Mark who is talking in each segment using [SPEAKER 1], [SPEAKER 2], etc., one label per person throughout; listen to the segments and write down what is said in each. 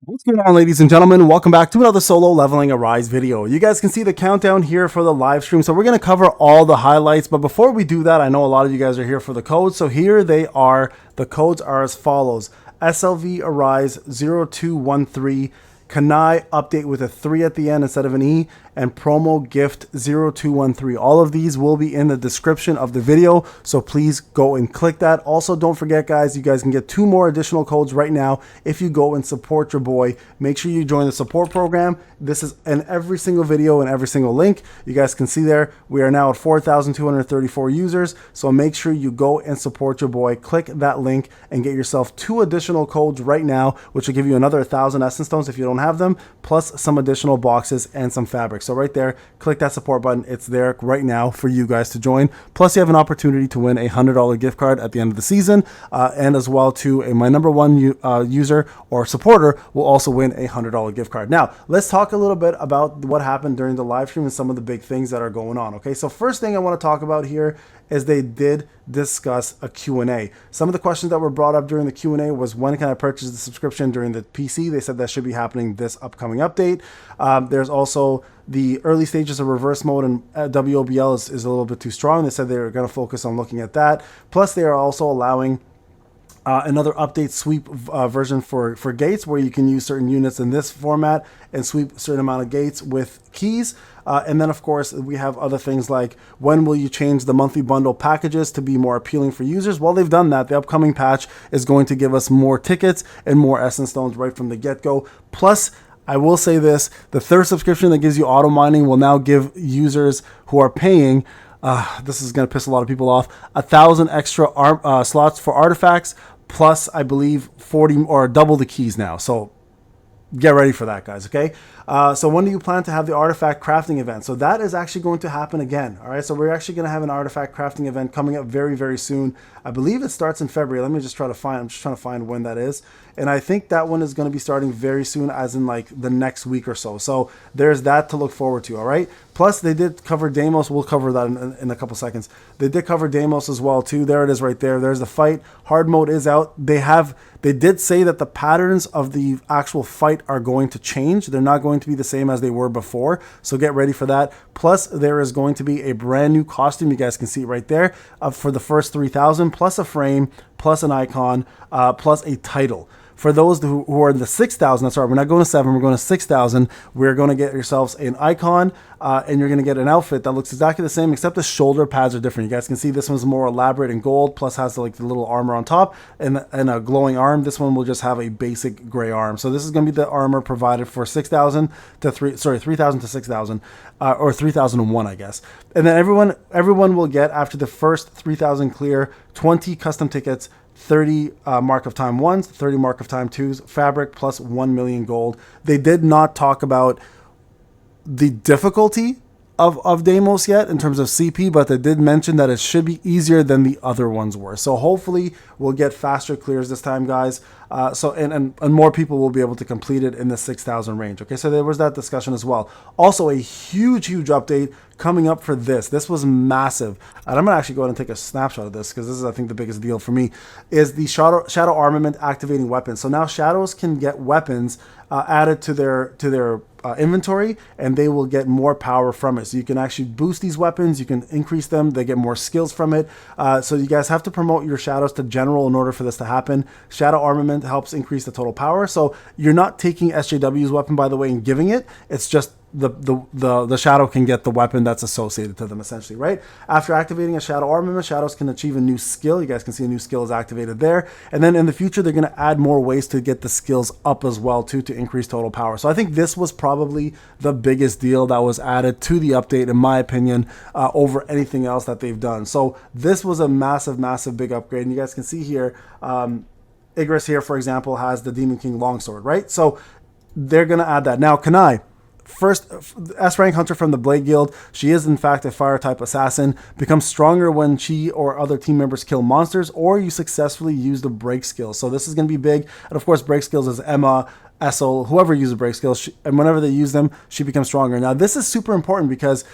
[SPEAKER 1] What's going on, ladies and gentlemen? Welcome back to another solo leveling Arise video. You guys can see the countdown here for the live stream, so we're going to cover all the highlights. But before we do that, I know a lot of you guys are here for the codes, so here they are. The codes are as follows: SLV Arise 0213, Kanae update with a 3 at the end instead of an E, and promo gift 0213. All of these will be in the description of the video, so please go and click that. Also, don't forget, guys, you guys can get 2 more additional codes right now if you go and support your boy. Make sure you join the support program. This is in every single video and every single link. You guys can see there, we are now at 4,234 users, so make sure you go and support your boy. Click that link and get yourself 2 additional codes right now, which will give you another 1,000 essence stones if you don't have them, plus some additional boxes and some fabric. So right there, click that support button. It's there right now for you guys to join. Plus, you have an opportunity to win a $100 gift card at the end of the season, and as well to my number one user or supporter will also win a $100 gift card. Now, let's talk a little bit about what happened during the live stream and some of the big things that are going on. Okay, so first thing I want to talk about here is they did discuss a Q&A. Some of the questions that were brought up during the Q&A was, when can I purchase the subscription during the PC? They said that should be happening this upcoming update. There's also the early stages of reverse mode, and WOBL is a little bit too strong. They said they were going to focus on looking at that. Plus, they are also allowing another update sweep version for gates, where you can use certain units in this format and sweep a certain amount of gates with keys. And then, of course, we have other things like, when will you change the monthly bundle packages to be more appealing for users? Well, they've done that. The upcoming patch is going to give us more tickets and more essence stones right from the get-go. Plus, I will say this, the third subscription that gives you auto mining will now give users who are paying, this is going to piss a lot of people off, 1,000 extra slots for artifacts, plus I believe 40 or double the keys now. So get ready for that, guys. Okay. So when do you plan to have the artifact crafting event? So that is actually going to happen again. All right. So we're actually going to have an artifact crafting event coming up very, very soon. I believe it starts in February. Let me just try to find, I'm just trying to find when that is. And I think that one is going to be starting very soon, as in like the next week or so. So there's that to look forward to. All right. Plus, they did cover Deimos. We'll cover that in a couple seconds. They did cover Deimos as well too. There it is right there. There's the fight. Hard mode is out. They did say that the patterns of the actual fight are going to change. They're not going to be the same as they were before. So get ready for that. Plus, there is going to be a brand new costume. You guys can see it right there for the first 3,000, plus a frame, plus an icon, plus a title. For those who are in the 6,000, that's right, we're not going to 7, we're going to 6,000. We're going to get yourselves an icon, and you're going to get an outfit that looks exactly the same, except the shoulder pads are different. You guys can see this one's more elaborate in gold, plus has like the little armor on top and a glowing arm. This one will just have a basic gray arm. So this is going to be the armor provided for 3,000 to 6,000, or 3,001, I guess. And then everyone will get, after the first 3,000 clear, 20 custom tickets, 30 mark of time 1s, 30 mark of time 2s, fabric, plus 1 million gold. They did not talk about the difficulty of Deimos yet in terms of CP, but they did mention that it should be easier than the other ones were. So hopefully we'll get faster clears this time, guys. And more people will be able to complete it in the 6,000 range. Okay, so there was that discussion as well. Also, a huge update coming up for this. This was massive. And I'm going to actually go ahead and take a snapshot of this, because this is, I think, the biggest deal for me, is the shadow armament activating weapons. So now shadows can get weapons added to their inventory, and they will get more power from it. So you can actually boost these weapons, you can increase them, they get more skills from it. So you guys have to promote your shadows to general in order for this to happen. Shadow armament helps increase the total power. So you're not taking SJW's weapon, by the way, and giving it. It's just the shadow can get the weapon that's associated to them, essentially, right? After activating a shadow armament, shadows can achieve a new skill. You guys can see a new skill is activated there. And then in the future, they're going to add more ways to get the skills up as well too, to increase total power. So I think this was probably the biggest deal that was added to the update, in my opinion, over anything else that they've done. So this was a massive big upgrade. And you guys can see here, Igris here, for example, has the Demon King longsword, right? So they're going to add that. Now, Kanae, first S rank hunter from the Blade Guild. She is in fact a fire type assassin. Becomes stronger when she or other team members kill monsters, or you successfully use the break skill. So this is going to be big. And of course, break skills is Emma, Essel, whoever uses break skills, and whenever they use them, she becomes stronger. Now this is super important, because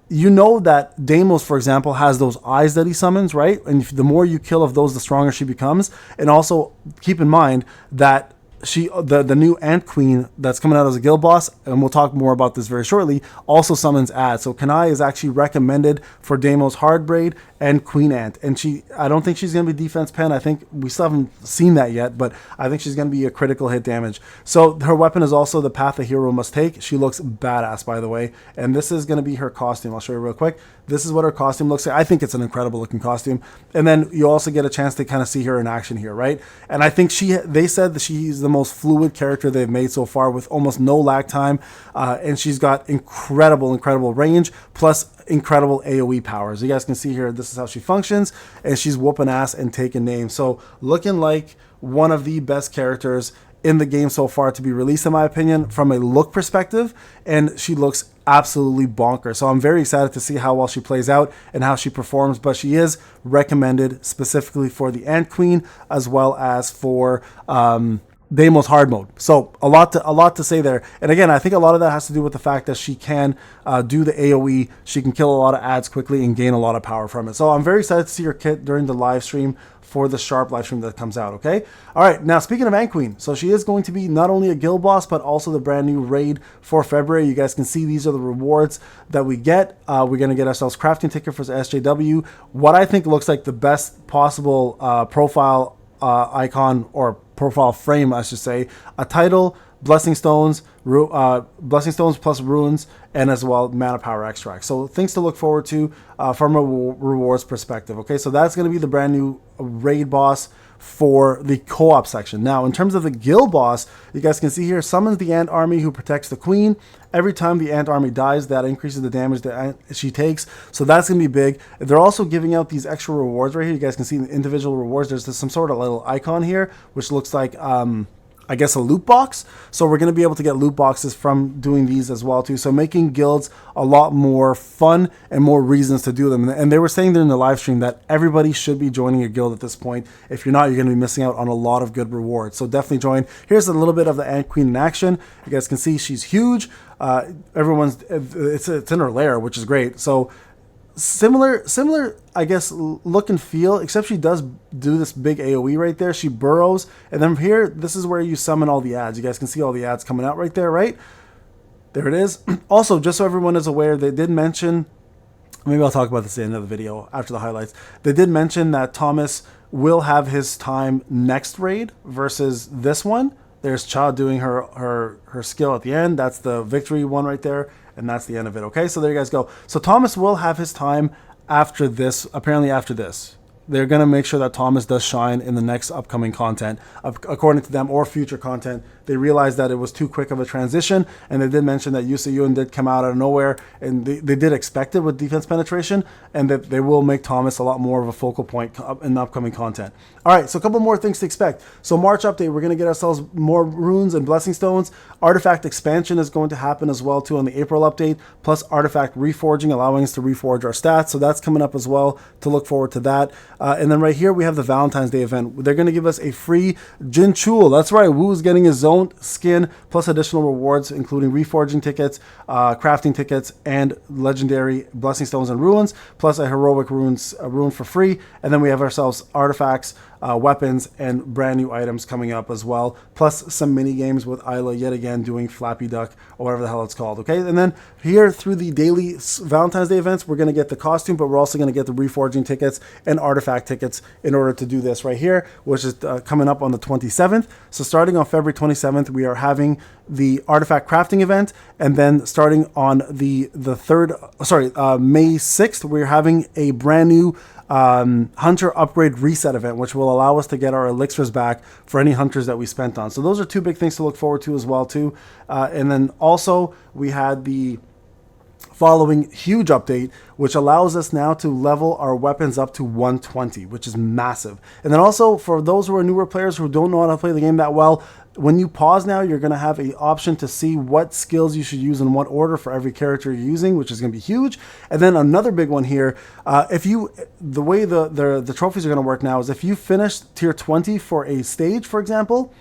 [SPEAKER 1] you know that Deimos, for example, has those eyes that he summons, right? And the more you kill of those, the stronger she becomes. And also keep in mind that the new Ant Queen that's coming out as a guild boss, and we'll talk more about this very shortly, also summons ads. So Kanae is actually recommended for Deimos Hardbraid and Queen Ant, and I don't think she's going to be defense pen. I think we still haven't seen that yet, but I think she's going to be a critical hit damage. So her weapon is also the path a hero must take. She looks badass, by the way, and this is going to be her costume. I'll show you real quick. This is what her costume looks like. I think it's an incredible looking costume, and then you also get a chance to kind of see her in action here, right? And I think they said that she's the most fluid character they've made so far, with almost no lag time, and she's got incredible range plus incredible AoE powers. You guys can see here, this is how she functions, and she's whooping ass and taking names. So looking like one of the best characters in the game so far to be released, in my opinion, from a look perspective, and she looks absolutely bonkers. So I'm very excited to see how well she plays out and how she performs, but she is recommended specifically for the Ant Queen as well as for Deimos hard mode. So a lot to say there. And again, I think a lot of that has to do with the fact that she can do the AoE. She can kill a lot of ads quickly and gain a lot of power from it. So I'm very excited to see her kit during the live stream, for the Sharp live stream that comes out. Okay. All right. Now, speaking of Ant Queen, so she is going to be not only a guild boss, but also the brand new raid for February. You guys can see these are the rewards that we get. We're going to get ourselves crafting ticket for the SJW. What I think looks like the best possible profile icon, or profile frame, I should say, a title, blessing stones plus runes, and as well mana power extract. So things to look forward to from a rewards perspective. Okay, so that's going to be the brand new raid boss for the co-op section. Now, in terms of the guild boss, you guys can see here, summons the ant army who protects the queen. Every time the ant army dies, that increases the damage that she takes. So that's going to be big. They're also giving out these extra rewards right here. You guys can see the individual rewards. There's some sort of little icon here, which looks like I guess a loot box. So we're going to be able to get loot boxes from doing these as well too. So making guilds a lot more fun and more reasons to do them. And they were saying during the live stream that everybody should be joining a guild at this point. If you're not, you're going to be missing out on a lot of good rewards. So definitely join. Here's a little bit of the Ant Queen in action. You guys can see she's huge. It's in her lair, which is great. So similar I guess look and feel, except she does do this big AoE right there. She burrows, and then here, this is where you summon all the ads. You guys can see all the ads coming out right there, right? There it is. Also, just so everyone is aware, they did mention, maybe I'll talk about this in another video after the highlights. They did mention that Thomas will have his time next raid versus this one. There's Cha doing her skill at the end. That's the victory one right there, and that's the end of it. Okay, so there you guys go. So Thomas will have his time after this, apparently after this. They're going to make sure that Thomas does shine in the next upcoming content, according to them, or future content. They realized that it was too quick of a transition, and they did mention that Yusa Yun did come out of nowhere, and they did expect it with defense penetration, and that they will make Thomas a lot more of a focal point in the upcoming content. All right, so a couple more things to expect. So March update, we're going to get ourselves more runes and blessing stones. Artifact expansion is going to happen as well too on the April update, plus artifact reforging, allowing us to reforge our stats. So that's coming up as well, to look forward to that. And then right here, we have the Valentine's Day event. They're going to give us a free Jin Chul. That's right, Wu's getting his own skin, plus additional rewards, including reforging tickets, crafting tickets, and legendary blessing stones and runes, plus a heroic rune for free. And then we have ourselves artifacts, weapons, and brand new items coming up as well, plus some mini games with Isla yet again doing Flappy Duck, or whatever the hell it's called. Okay, and then here through the daily Valentine's Day events, we're going to get the costume, but we're also going to get the reforging tickets and artifact tickets in order to do this right here, which is coming up on the 27th. So starting on February 27th, we are having the artifact crafting event, and then starting on the May 6th, we're having a brand new hunter upgrade reset event, which will allow us to get our elixirs back for any hunters that we spent on. So those are two big things to look forward to as well too. And then also we had the following huge update, which allows us now to level our weapons up to 120, which is massive. And then also for those who are newer players who don't know how to play the game that well, when you pause now, you're going to have an option to see what skills you should use in what order for every character you're using, which is going to be huge. And then another big one here, the way the trophies are going to work now is if you finish tier 20 for a stage, for example,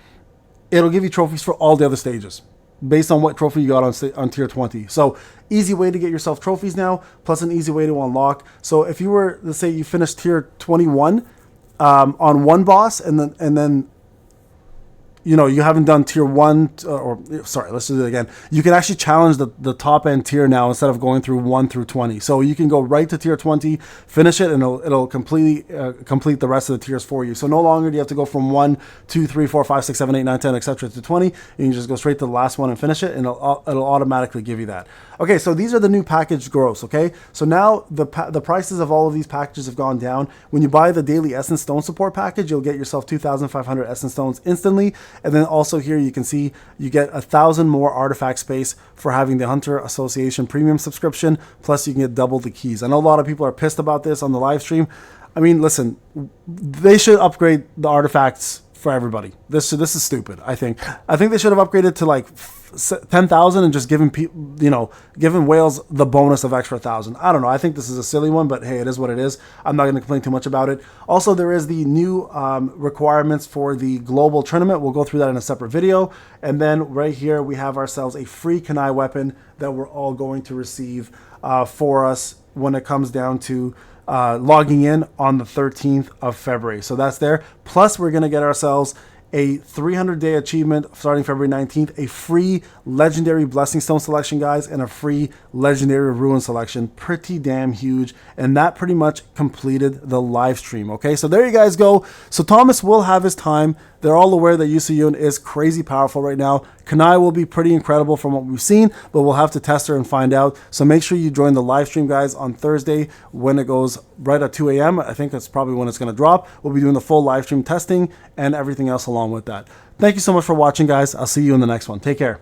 [SPEAKER 1] it'll give you trophies for all the other stages based on what trophy you got on tier 20. So easy way to get yourself trophies now, plus an easy way to unlock. So if you were, let's say you finished tier 21 on one boss, and then you know, you haven't done tier 1, or sorry, let's do it again. You can actually challenge the top end tier now instead of going through 1 through 20. So you can go right to tier 20, finish it, and it'll completely complete the rest of the tiers for you. So no longer do you have to go from 1, 2, 3, 4, 5, 6, 7, 8, 9, 10, etc. to 20. You can just go straight to the last one and finish it, and it'll automatically give you that. Okay, so these are the new package gross, okay? So now the prices of all of these packages have gone down. When you buy the daily Essence Stone support package, you'll get yourself 2,500 Essence Stones instantly. And then also here you can see you get 1,000 more artifact space for having the Hunter Association premium subscription, plus you can get double the keys. I know a lot of people are pissed about this on the live stream. I mean, listen, they should upgrade the artifacts for everybody. This is stupid. I think they should have upgraded to like 10,000 and just given people, you know, given whales the bonus of extra 1,000. I don't know. I think this is a silly one, but hey, it is what it is. I'm not going to complain too much about it. Also, there is the new requirements for the global tournament. We'll go through that in a separate video. And then right here we have ourselves a free Kanae weapon that we're all going to receive for us when it comes down to logging in on the 13th of February. So that's there. Plus, we're going to get ourselves a 300-day achievement starting February 19th, a free legendary blessing stone selection, guys, and a free legendary ruin selection. Pretty damn huge. And that pretty much completed the live stream. Okay, so there you guys go. So Thomas will have his time. They're all aware that Yusuyun is crazy powerful right now. Kanae will be pretty incredible from what we've seen, but we'll have to test her and find out. So make sure you join the live stream, guys, on Thursday when it goes right at 2 a.m. I think that's probably when it's going to drop. We'll be doing the full live stream testing and everything else along with that. Thank you so much for watching, guys. I'll see you in the next one. Take care.